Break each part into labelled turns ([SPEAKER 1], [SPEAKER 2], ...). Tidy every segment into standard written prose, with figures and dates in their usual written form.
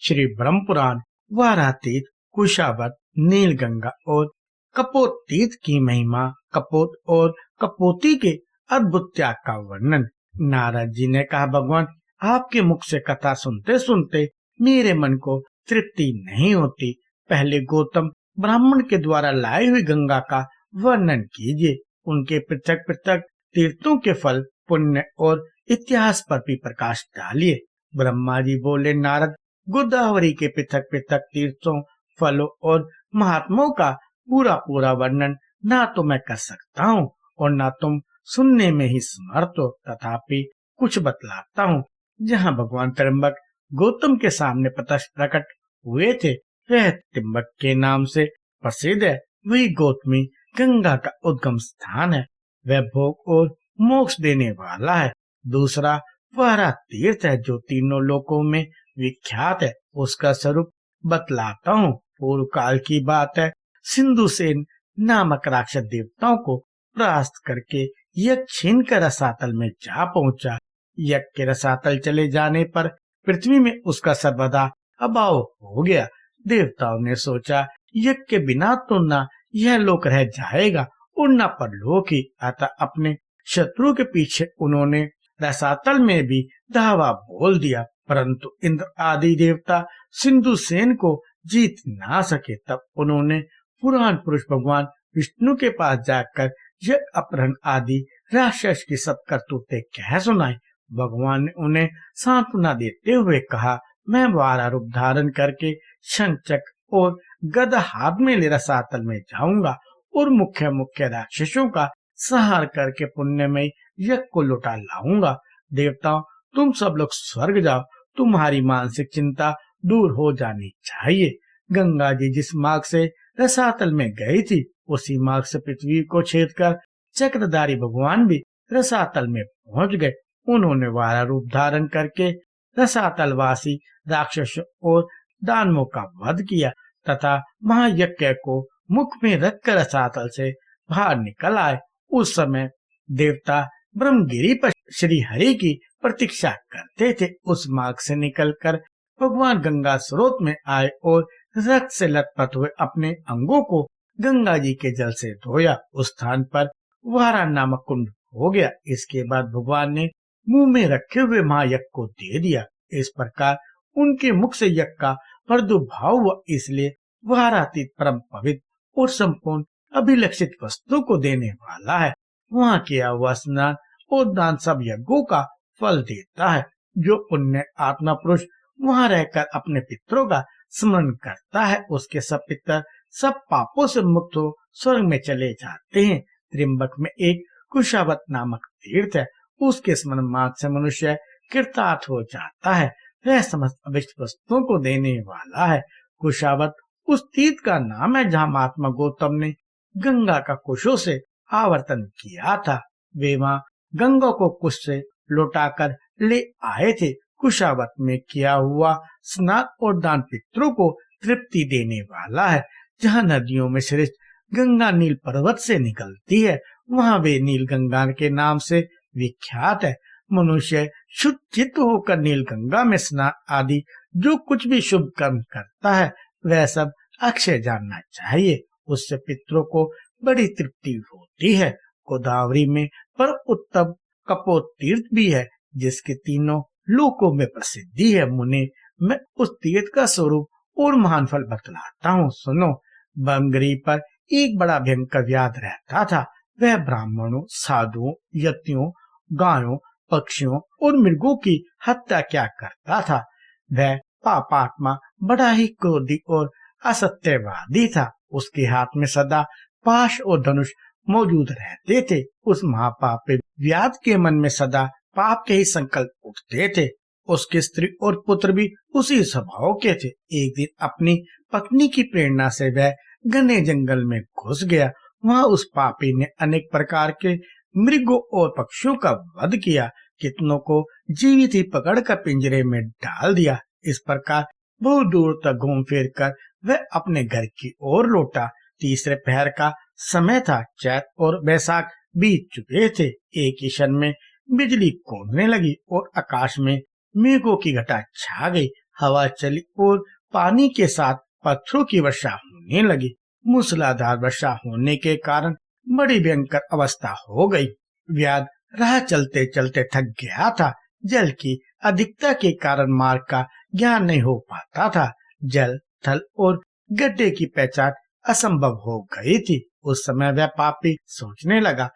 [SPEAKER 1] श्री ब्रह्म पुराण, वारातीत, कुशावत, नीलगंगा और कपोत तीर्थ की महिमा, कपोत और कपोती के अद्भुत त्याग का वर्णन। नारद जी ने कहा, भगवान, आपके मुख से कथा सुनते सुनते मेरे मन को तृप्ति नहीं होती। पहले गौतम ब्राह्मण के द्वारा लाई हुई गंगा का वर्णन कीजिए, उनके पृथक पृथक तीर्थों के फल, पुण्य और इतिहास पर भी प्रकाश डालिए। ब्रह्मा जी बोले, नारद, गोदावरी के पृथक पृथक तीर्थों, फलों और महात्माओं का पूरा पूरा वर्णन ना तो मैं कर सकता हूँ और ना तुम सुनने में ही समर्थ हो, तथापि कुछ बतलाता हूँ। जहाँ भगवान त्र्यंबक गौतम के सामने प्रकट हुए थे, वह त्र्यंबक के नाम से प्रसिद्ध है। वही गौतमी गंगा का उद्गम स्थान है। वह भोग और मोक्ष देने वाला है। दूसरा वारा तीर्थ है, जो तीनों लोकों में विख्यात है। उसका स्वरूप बतलाता हूँ। पूर्व काल की बात है। सिंधुसेन नामक राक्षस देवताओं को परास्त करके यज्ञ छीन कर रसातल में जा पहुंचा। यज्ञ के रसातल चले जाने पर पृथ्वी में उसका सर्वदा अभाव हो गया। देवताओं ने सोचा, यज्ञ के बिना तो ना यह लोक रह जाएगा और न परलोक ही। अतः अपने शत्रु के पीछे उन्होंने रसातल में भी धावा बोल दिया, परंतु इंद्र आदि देवता सिंधुसेन को जीत ना सके। तब उन्होंने पुराण पुरुष भगवान विष्णु के पास जाकर यज्ञ अपहरण आदि राक्षस की सब करतूतें कह सुनाई। भगवान ने उन्हें सांत्वना देते हुए कहा, मैं वारा रूप धारण करके शंचक और गदा हाथ में ले रसातल में जाऊंगा और मुख्य मुख्य राक्षसों का संहार करके पुण्यमय यज्ञ को लौटा लाऊंगा। देवताओं, तुम सब लोग स्वर्ग जाओ, तुम्हारी मानसिक चिंता दूर हो जानी चाहिए। गंगा जी जिस मार्ग से रसातल में गई थी, उसी मार्ग से पृथ्वी को छेद कर चक्रधारी भगवान भी रसातल में पहुंच गए। उन्होंने वारा रूप धारण करके रसातलवासी राक्षसों और दानवों का वध किया तथा महायज्ञ को मुख में रखकर रसातल से बाहर निकल आए। उस समय देवता ब्रह्मगिरी पर श्री हरि की प्रतीक्षा करते थे। उस मार्ग से निकलकर भगवान गंगा स्रोत में आए और रक्त से लथपथ हुए अपने अंगों को गंगा जी के जल से धोया। उस स्थान पर वारा नामक कुंड हो गया। इसके बाद भगवान ने मुंह में रखे हुए महायज्ञ को दे दिया। इस प्रकार उनके मुख से यज्ञ का प्रादुर्भाव हुआ। इसलिए वारातीत परम पवित्र और संपूर्ण अभिलक्षित वस्तु को देने वाला है। वहाँ किया हुआ स्नान और दान सब यज्ञों का फल देता है। जो पुण्य आत्मा पुरुष वहाँ रहकर अपने पितरों का स्मरण करता है, उसके सब पितर सब पापों से मुक्त हो स्वर्ग में चले जाते हैं। त्रिम्बक में एक कुशावत नामक तीर्थ है। उसके स्मरण मार्ग से मनुष्य कृतार्थ हो जाता है। वह समस्त अभिष्ट वस्तुओं को देने वाला है। कुशावत उस तीर्थ का नाम है जहाँ महात्मा गौतम ने गंगा का कुशों से आवर्तन किया था। वे वहाँ गंगा को कुश से लौटाकर ले आए थे। कुशावत में किया हुआ स्नान और दान पितरों को तृप्ति देने वाला है। जहाँ नदियों में श्रेष्ठ गंगा नील पर्वत से निकलती है, वहाँ वे नील गंगा के नाम से विख्यात है। मनुष्य शुद्ध चित्त होकर नील गंगा में स्नान आदि जो कुछ भी शुभ कर्म करता है, वह सब अक्षय जानना चाहिए। उससे पितरों को बड़ी तृप्ति होती है। गोदावरी में पर उत्तम कपोत तीर्थ भी है, जिसके तीनों लोकों में प्रसिद्धि है। मुने, मैं उस तीर्थ का स्वरूप और महान फल बतलाता हूँ, सुनो। बमगिरी पर एक बड़ा भयंकर व्याध रहता था। वह ब्राह्मणों, साधुओं, यतियों, गायों, पक्षियों और मृगों की हत्या क्या करता था। वह पापात्मा बड़ा ही क्रोधी और असत्यवादी था। उसके हाथ में सदा पाश और धनुष मौजूद रहते थे। उस महापापी व्याध के मन में सदा पाप के ही संकल्प उठते थे। उसके स्त्री और पुत्र भी उसी स्वभाव के थे। एक दिन अपनी पत्नी की प्रेरणा से वह घने जंगल में घुस गया। वहां उस पापी ने अनेक प्रकार के मृगों और पक्षियों का वध किया। कितनों को जीवित ही पकड़कर पिंजरे में डाल दिया। इस प्रकार बहुत दूर तक घूम फिर कर वह अपने घर की ओर लौटा। तीसरे पहर का समय था। चैत और बैसाख बीत चुके थे। एक ही क्षण में बिजली कौंधने लगी और आकाश में मेघों की घटा छा गई। हवा चली और पानी के साथ पत्थरों की वर्षा होने लगी। मूसलाधार वर्षा होने के कारण बड़ी भयंकर अवस्था हो गई। व्याध राह चलते चलते थक गया था। जल की अधिकता के कारण मार्ग का ज्ञान नहीं हो पाता था। जल, थल और गड्ढे की पहचान असंभव हो गई थी। उस समय वह पापी सोचने लगा,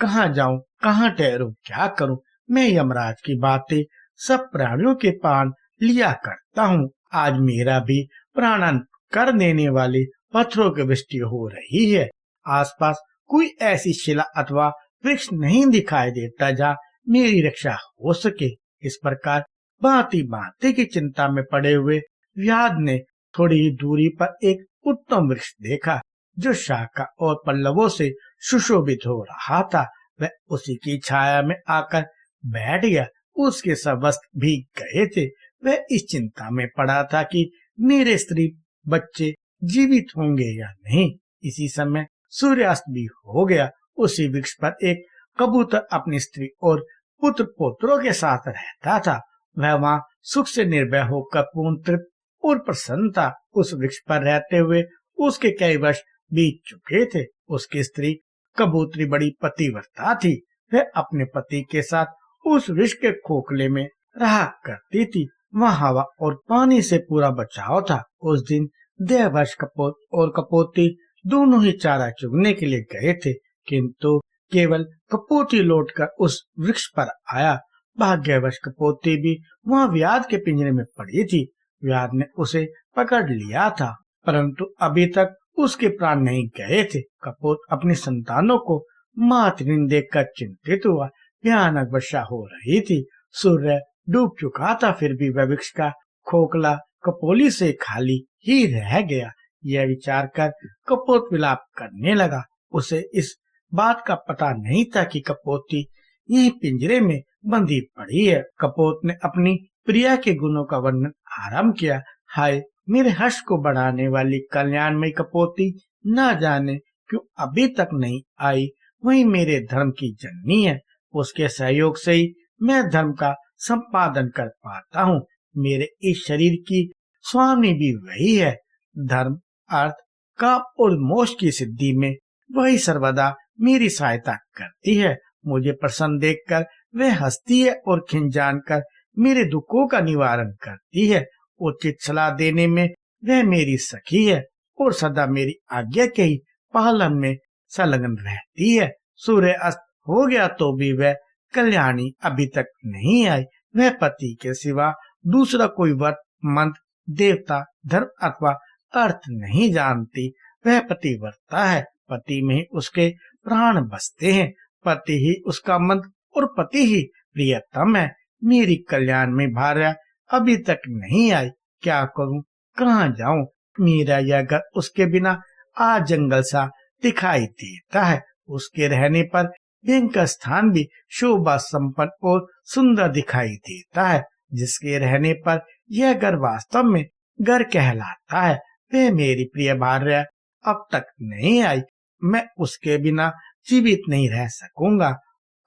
[SPEAKER 1] कहाँ जाऊं, कहाँ ठहरूं, क्या करूं? मैं यमराज की बातें सब प्राणियों के प्राण लिया करता हूँ। आज मेरा भी प्राणन कर देने वाले पत्थरों की वृष्टि हो रही है। आसपास कोई ऐसी शिला अथवा वृक्ष नहीं दिखाई देता जहाँ मेरी रक्षा हो सके। इस प्रकार भांति भांति की चिंता में पड़े हुए व्याध ने थोड़ी ही दूरी पर एक उत्तम वृक्ष देखा जो शाखा और पल्लवों से सुशोभित हो रहा था। वह उसी की छाया में आकर बैठ गया। उसके सब वस्त्र भीग गए थे। वह इस चिंता में पड़ा था कि मेरे स्त्री बच्चे जीवित होंगे या नहीं। इसी समय सूर्यास्त भी हो गया। उसी वृक्ष पर एक कबूतर अपनी स्त्री और पुत्र पोत्रों के साथ रहता था। वह वहां सुख से निर्भय होकर पूर्ण तृप्त और प्रसन्न था। उस वृक्ष पर रहते हुए उसके कई वर्ष बीत चुके थे। उसकी स्त्री कबूतरी बड़ी पतिव्रता थी। वह अपने पति के साथ उस वृक्ष के खोखले में रहा करती थी। वहाँ हवा और पानी से पूरा बचाव था। उस दिन देववर्ष कपोत और कपोती दोनों ही चारा चुगने के लिए गए थे, किंतु केवल कपोती लौटकर उस वृक्ष पर आया। भाग्यवश कपोती भी वहाँ व्याध के पिंजरे में पड़ी थी। व्याध ने उसे पकड़ लिया था, परंतु अभी तक उसके प्राण नहीं गए थे। कपोत अपनी संतानों को मातृहीन देखकर चिंतित हुआ। भयानक वर्षा हो रही थी। सूर्य डूब चुका था, फिर भी वह वृक्ष का खोखला कपोली से खाली ही रह गया। यह विचार कर कपोत विलाप करने लगा। उसे इस बात का पता नहीं था कि कपोती यही पिंजरे में बंधी पड़ी है। कपोत ने अपनी प्रिया के गुणों का वर्णन आरंभ किया। हाय, मेरे हर्ष को बढ़ाने वाली कल्याणमयी कपोती न जाने क्यों अभी तक नहीं आई। वही मेरे धर्म की जननी है। उसके सहयोग से ही मैं धर्म का संपादन कर पाता हूँ। मेरे इस शरीर की स्वामी भी वही है। धर्म, अर्थ, काम और मोक्ष की सिद्धि में वही सर्वदा मेरी सहायता करती है। मुझे प्रसन्न देखकर वह हंसती है और खिन जानकर मेरे दुखों का निवारण करती है। उचित सलाह देने में वह मेरी सखी है और सदा मेरी आज्ञा के ही पालन में संलग्न रहती है। सूर्य अस्त हो गया तो भी वह कल्याणी अभी तक नहीं आई। वह पति के सिवा दूसरा कोई व्रत, मंत्र, देवता, धर्म अथवा अर्थ नहीं जानती। वह पतिव्रता है। पति में ही उसके प्राण बसते हैं। पति ही उसका मंत्र और पति ही प्रियतम है। मेरी कल्याण में भार्या अभी तक नहीं आई। क्या करूं, कहाँ जाऊं? मेरा यह घर उसके बिना आज जंगल सा दिखाई देता है। उसके रहने पर भयंकर स्थान भी शोभा संपन्न और सुंदर दिखाई देता है। जिसके रहने पर यह घर वास्तव में घर कहलाता है। वह मेरी प्रिय भार्या अब तक नहीं आई। मैं उसके बिना जीवित नहीं रह सकूंगा।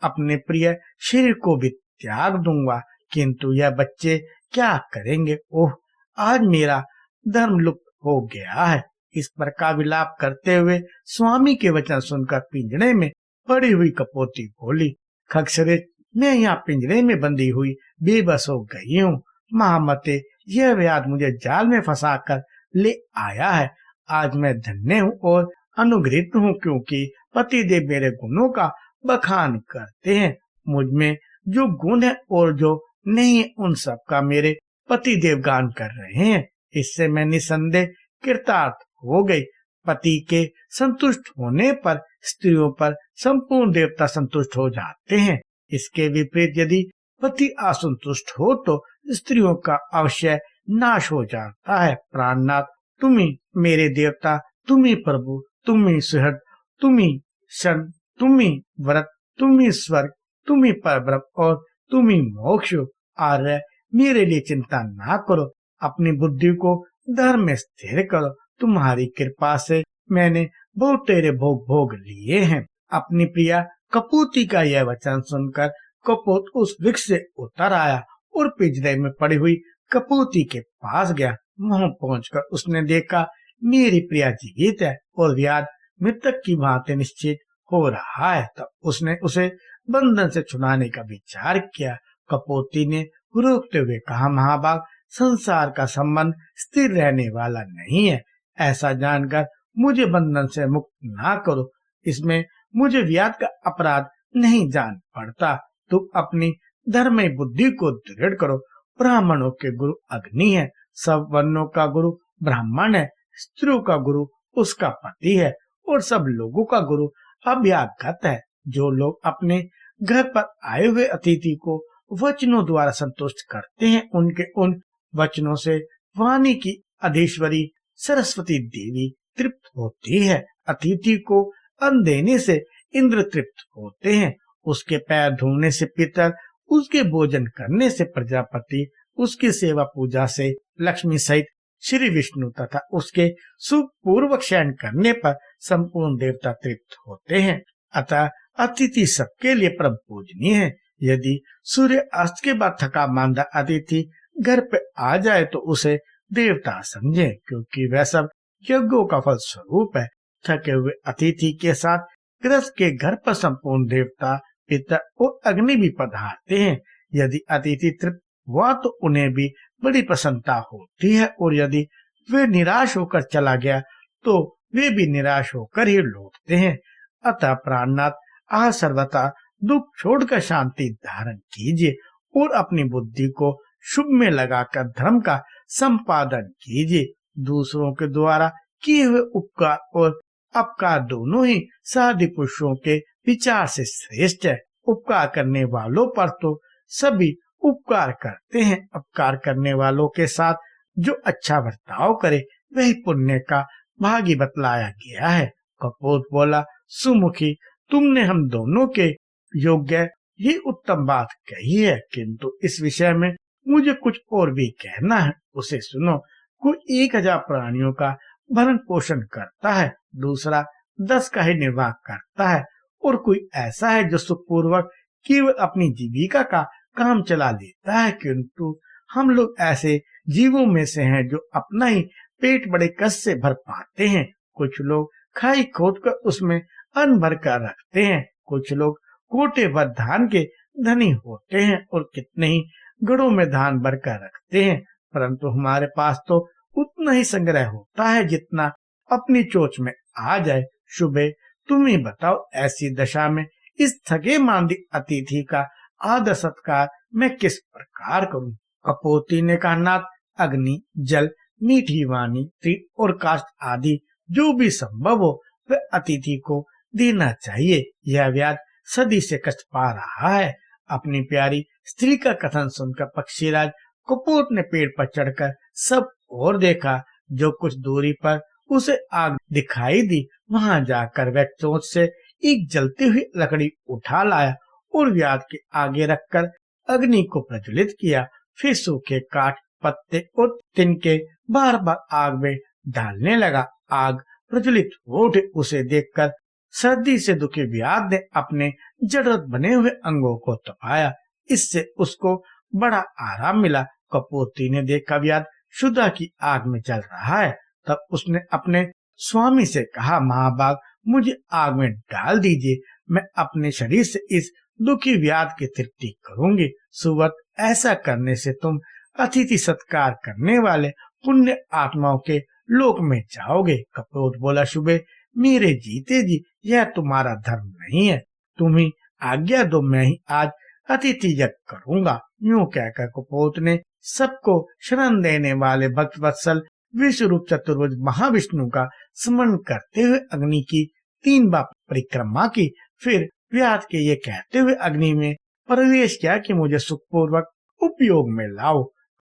[SPEAKER 1] अपने प्रिय शरीर को भी त्याग दूंगा, किंतु यह बच्चे क्या करेंगे? ओह, आज मेरा धर्म लुप्त हो गया है। इस प्रकार विलाप करते हुए स्वामी के वचन सुनकर पिंजरे में पड़ी हुई कपोती बोली, खगश्रेष्ठ, मैं यहाँ पिंजरे में बंधी हुई बेबस हो गई हूँ। महामते, यह व्याध मुझे जाल में फंसाकर ले आया है। आज मैं धन्य हूँ और अनुग्रहित हूँ, क्योंकि पतिदेव मेरे गुणों का बखान करते हैं। मुझ में जो गुण है और जो नहीं है, उन सब का मेरे पतिदेव गान कर रहे हैं। इससे मैं निसंदेह कृतार्थ हो गई। पति के संतुष्ट होने पर स्त्रियों पर संपूर्ण देवता संतुष्ट हो जाते हैं। इसके विपरीत यदि पति असंतुष्ट हो तो स्त्रियों का अवश्य नाश हो जाता है। प्राणनाथ, तुम ही मेरे देवता, तुम ही प्रभु, तुम ही सुहृद, तुम ही शन, तुम ही व्रत, तुम ही स्वर्ग, तुम ही परब्रह्म और तुम ही मोक्ष। आर्य, मेरे लिए चिंता ना करो। अपनी बुद्धि को धर्म में स्थिर करो। तुम्हारी कृपा से मैंने बहुत तेरे भोग भोग लिए हैं। अपनी प्रिया कपूती का यह वचन सुनकर कपोत उस वृक्ष से उतर आया और पिंजरे में पड़ी हुई कपूती के पास गया। वहां पहुंचकर उसने देखा मेरी प्रिया जीवित है और व्याध मृतक की भांति निश्चित हो रहा है। तब उसने उसे बंधन से छुड़ाने का विचार किया। कपोती ने रोकते हुए कहा, महाभाग, संसार का संबंध स्थिर रहने वाला नहीं है। ऐसा जानकर मुझे बंधन से मुक्त ना करो। इसमें मुझे व्याध का अपराध नहीं जान पड़ता। तुम अपनी धर्म बुद्धि को दृढ़ करो। ब्राह्मणों के गुरु अग्नि है, सब वर्णों का गुरु ब्राह्मण है, स्त्रियों का गुरु उसका पति है और सब लोगों का गुरु अभ्यागत है। जो लोग अपने घर पर आए हुए अतिथि को वचनों द्वारा संतुष्ट करते हैं, उनके उन वचनों से वाणी की अधीश्वरी सरस्वती देवी तृप्त होती है। अतिथि को अन्न देने से इंद्र तृप्त होते हैं, उसके पैर धोने से पितर, उसके भोजन करने से प्रजापति, उसकी सेवा पूजा से लक्ष्मी सहित श्री विष्णु तथा उसके सुपूर्वक शयन करने पर संपूर्ण देवता तृप्त होते हैं। अतः अतिथि सबके लिए परम पूजनीय है। यदि सूर्य अस्त के बाद थका मांदा अतिथि घर पे आ जाए तो उसे देवता समझे, क्योंकि वह सब यज्ञों का फल स्वरूप है। थके हुए अतिथि के साथ गृहस्थ के घर पर संपूर्ण देवता, पितर और अग्नि भी पधारते हैं। यदि अतिथि तृप्त हुआ तो उन्हें भी बड़ी प्रसन्नता होती है, और यदि वे निराश होकर चला गया तो वे भी निराश होकर ही लौटते हैं। अतः प्राणनाथ, आह सर्वथा दुख छोड़कर शांति धारण कीजिए और अपनी बुद्धि को शुभ में लगाकर धर्म का संपादन कीजिए। दूसरों के द्वारा किए हुए उपकार और अपकार दोनों ही साधु पुरुषों के विचार से श्रेष्ठ है। उपकार करने वालों पर तो सभी उपकार करते हैं। अपकार करने वालों के साथ जो अच्छा बर्ताव करे वही पुण्य का भागी बतलाया गया है। कपोत बोला, सुमुखी, तुमने हम दोनों के योग्य ये उत्तम बात कही है, किंतु इस विषय में मुझे कुछ और भी कहना है, उसे सुनो। कोई 1000 प्राणियों का भरण पोषण करता है, दूसरा 10 का ही निर्वाह करता है, और कोई ऐसा है जो सुखपूर्वक केवल अपनी जीविका का काम चला लेता है। किंतु हम लोग ऐसे जीवों में से हैं जो अपना ही पेट बड़े कष्ट से भर पाते हैं। कुछ लोग खाई खोद कर उसमें अन्न भर कर रखते हैं, कुछ लोग कोटे भर धान के धनी होते हैं और कितने ही गढ़ों में धान भर कर रखते हैं, परंतु हमारे पास तो उतना ही संग्रह होता है जितना अपनी चोंच में आ जाए। शुभे, तुम ही बताओ, ऐसी दशा में इस थके मांदी अतिथि का आदर सत्कार मैं किस प्रकार करूं? कपोती ने कहा, नाथ, अग्नि, जल, मीठी वाणी, तीर और काष्ठ आदि जो भी संभव हो वह अतिथि को देना चाहिए। यह व्याध सदी से कष्ट पा रहा है। अपनी प्यारी स्त्री का कथन सुनकर पक्षीराज कपोत ने पेड़ पर चढ़कर सब और देखा। जो कुछ दूरी पर उसे आग दिखाई दी, वहां जाकर वह चोंच से एक जलती हुई लकड़ी उठा लाया और व्याध के आगे रखकर अग्नि को प्रज्वलित किया। फिर सूखे काठ, पत्ते और तिनके बार बार आग में डालने लगा। आग प्रज्वलित हो उठे। उसे देखकर सर्दी से दुखी व्याध ने अपने जड़वत बने हुए अंगों को तपाया। इससे उसको बड़ा आराम मिला। कपोती ने देखा व्याध शुदा की आग में जल रहा है। तब उसने अपने स्वामी से कहा, महाभाग, मुझे आग में डाल दीजिए, मैं अपने शरीर से इस दुखी व्याध की तृप्ति करूंगी। सुवत, ऐसा करने से तुम अतिथि सत्कार करने वाले पुण्य आत्माओं के लोक में जाओगे। कपोत बोला, शुभे, मेरे जीते जी यह तुम्हारा धर्म नहीं है, तुम ही आज्ञा दो, मैं ही आज अतिथि यज्ञ करूंगा। यूं कहकर कपोत ने सबको शरण देने वाले भक्त वत्सल विश्व रूप चतुर्भुज महाविष्णु का स्मरण करते हुए अग्नि की 3 बार परिक्रमा की। फिर व्याध के ये कहते हुए अग्नि में प्रवेश किया कि मुझे सुखपूर्वक उपयोग में लाओ।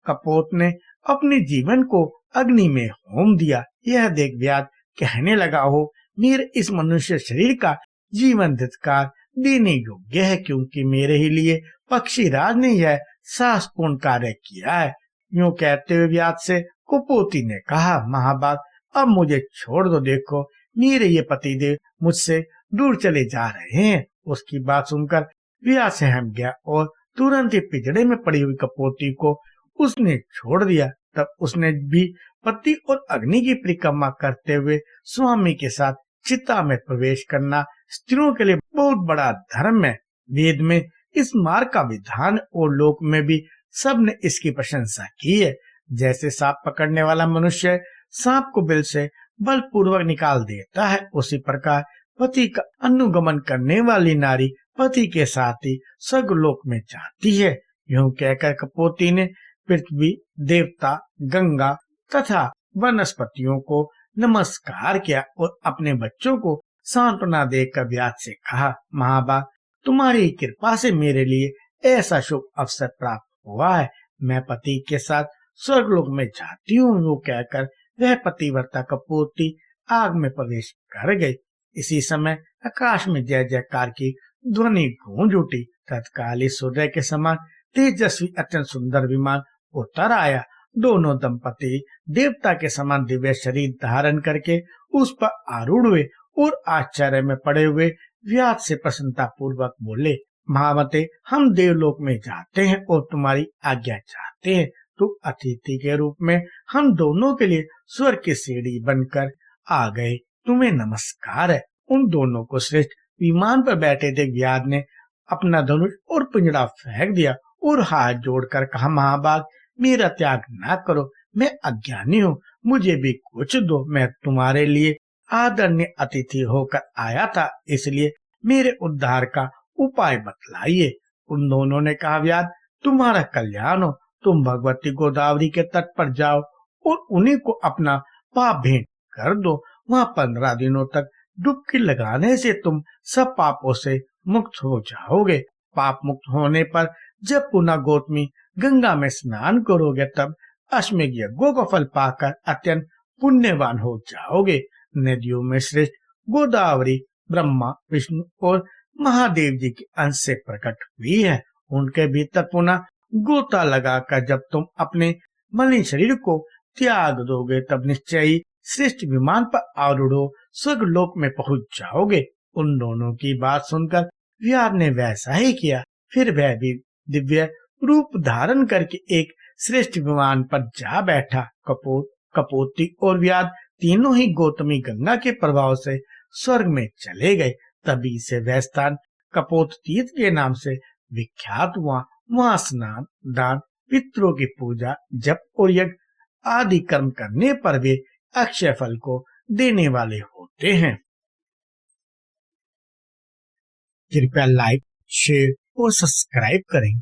[SPEAKER 1] कपोत ने अपने जीवन को अग्नि में होम दिया। यह देख व्याध कहने लगा, हो, मेरे इस मनुष्य शरीर का जीवन धिक्कार देने योग्य है, क्योंकि मेरे ही लिए पक्षीराज ने यह साहसपूर्ण कार्य किया है। यूं कहते हुए व्याध से कुपोती ने कहा, महाभाग, अब मुझे छोड़ दो। देखो, मेरे ये पतिदेव मुझसे दूर चले जा रहे हैं। उसकी बात सुनकर व्याध सहम गया और तुरंत ही पिंजड़े में पड़ी हुई कपोती को उसने छोड़ दिया। तब उसने भी पति और अग्नि की परिक्रमा करते हुए स्वामी के साथ चिता में प्रवेश करना स्त्रियों के लिए बहुत बड़ा धर्म है। वेद में इस मार्ग का विधान और लोक में भी सबने इसकी प्रशंसा की है। जैसे सांप पकड़ने वाला मनुष्य सांप को बिल से बलपूर्वक निकाल देता है, उसी प्रकार पति का अनुगमन करने वाली नारी पति के साथ ही स्वर्गलोक में जाती है। यूं कहकर कपोती ने पृथ्वी, देवता, गंगा तथा वनस्पतियों को नमस्कार किया और अपने बच्चों को सांत्वना देकर व्यास से कहा, महाभाग, तुम्हारी कृपा से मेरे लिए ऐसा शुभ अवसर प्राप्त हुआ है। मैं पति के साथ स्वर्गलोक में जाती हूँ। वो कहकर वह पतिव्रता कपोती आग में प्रवेश कर गई। इसी समय आकाश में जय जयकार की ध्वनि गूंज उठी। तत्काल ही सूर्य के समान तेजस्वी अत्यंत सुंदर विमान उतर आया। दोनों दंपति देवता के समान दिव्य शरीर धारण करके उस पर आरूढ़ हुए और आश्चर्य में पड़े हुए व्यास से प्रसन्नता पूर्वक बोले, महामते, हम देवलोक में जाते हैं और तुम्हारी आज्ञा चाहते हैं। तो अतिथि के रूप में हम दोनों के लिए स्वर्ग की सीढ़ी बनकर आ गए। तुम्हें नमस्कार है। उन दोनों को श्रेष्ठ विमान पर बैठे थे व्यास ने अपना धनुष और पिंजड़ा फेंक दिया और हाथ जोड़कर कहा, महाभाग, मेरा त्याग ना करो, मैं अज्ञानी हूँ, मुझे भी कुछ दो। मैं तुम्हारे लिए आदरणीय अतिथि होकर आया था, इसलिए मेरे उद्धार का उपाय बतलाइए। उन दोनों ने कहा, व्यास, तुम्हारा कल्याण हो, तुम भगवती गोदावरी के तट पर जाओ और उन्हीं को अपना पाप भेंट कर दो। वहाँ 15 दिनों तक डुबकी लगाने से तुम सब पापों से मुक्त हो जाओगे। पाप मुक्त होने पर जब पुनः गौतमी गंगा में स्नान करोगे तब अश्वमेध यज्ञों का फल पाकर अत्यंत पुण्यवान हो जाओगे। नदियों में श्रेष्ठ गोदावरी ब्रह्मा, विष्णु और महादेव जी के अंश से प्रकट हुई है। उनके भीतर पुनः गोता लगाकर जब तुम अपने मलिन शरीर को त्याग दोगे तब निश्चय ही श्रेष्ठ विमान पर आरूढ़ हो स्वर्गलोक में पहुंच जाओगे। उन दोनों की बात सुनकर व्यास ने वैसा ही किया। फिर वह भी दिव्य रूप धारण करके एक श्रेष्ठ विमान पर जा बैठा। कपोती और व्यास तीनों ही गौतमी गंगा के प्रभाव से स्वर्ग में चले गए। तभी से वह स्थान कपोत तीर्थ के नाम से विख्यात हुआ। वहाँ स्नान, दान, पितरों की पूजा, जप और यज्ञ आदि कर्म करने पर वे अक्षय फल को देने वाले होते हैं। कृपया लाइक, शेयर और सब्सक्राइब करें।